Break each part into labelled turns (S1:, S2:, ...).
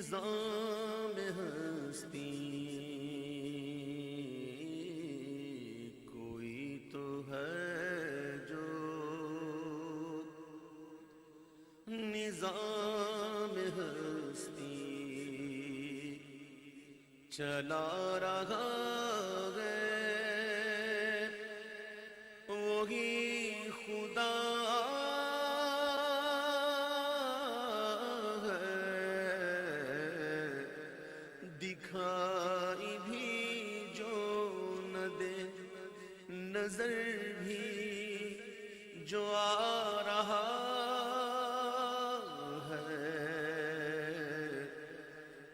S1: نظام ہستی کوئی تو ہے جو نظام ہستی چلا رہا ہے وہی خدا دکھائی بھی جو نہ دے نظر بھی جو آ رہا ہے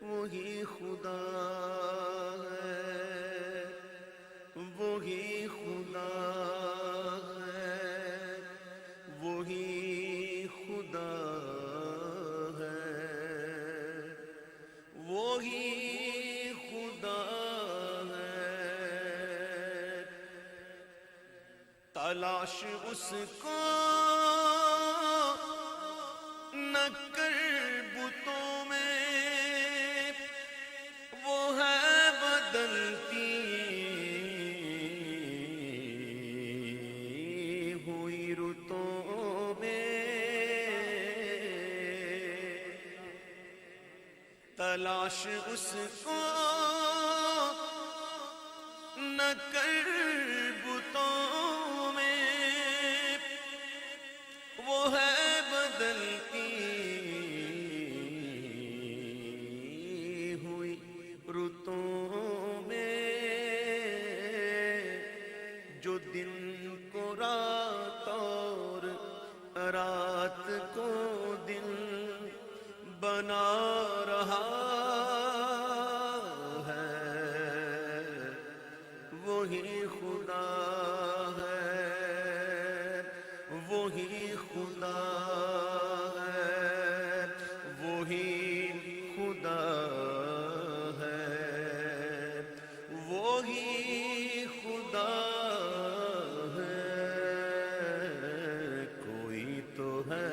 S1: وہی خدا ہے وہی خدا ہے وہی خدا ہے وہی خدا ہے تلاش اس کو نہ کر بتوں میں وہ ہے بدلتی ہوئی رتوں میں تلاش اس کو نہ کر بتوں میں وہ ہے بدلتی ہوئی رتوں میں جو دن کو رات اور رات کو دن بنا رہا ہے وہی خدا ہے وہی خدا ہے وہی خدا ہے وہی خدا ہے کوئی تو ہے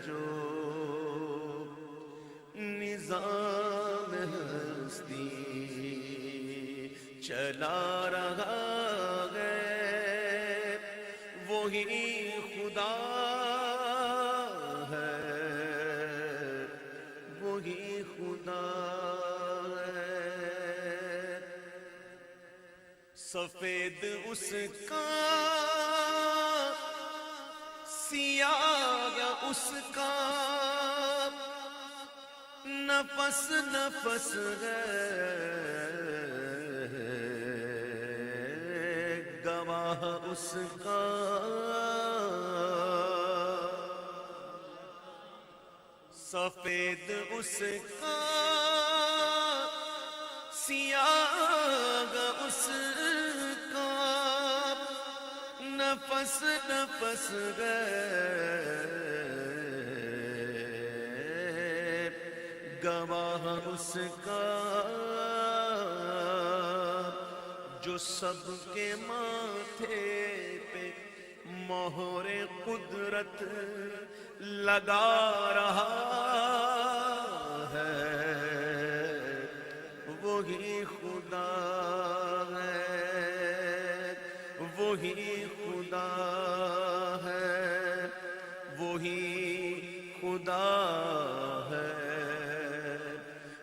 S1: جو نظام ہستی چلا رہا ہے وہی خدا ہے وہی خدا ہے سفید اس کا سیاہ اس کا نفس نفس ہے گواہ اس کا سفید اس کا سیاہ اس کا نفس نفس ہے گواہ اس کا جو سب کے ماتھے پہ مہر قدرت لگا رہا ہے وہی خدا ہے وہی خدا ہے وہی خدا ہے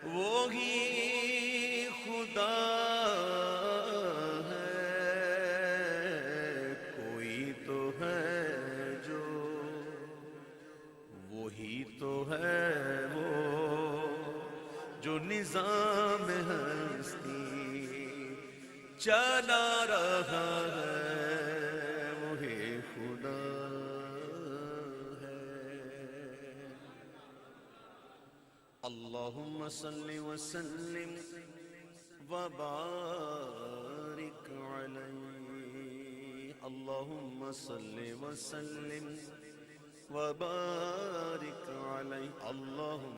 S1: وہی خدا ہے کوئی تو ہے جو وہی تو ہے وہ جو نظام ہستی چلا رہا ہے وہی خدا اللہم صلی وسلم وبارک علیہ اللہم صلی وسلم وبارک علیہ اللہم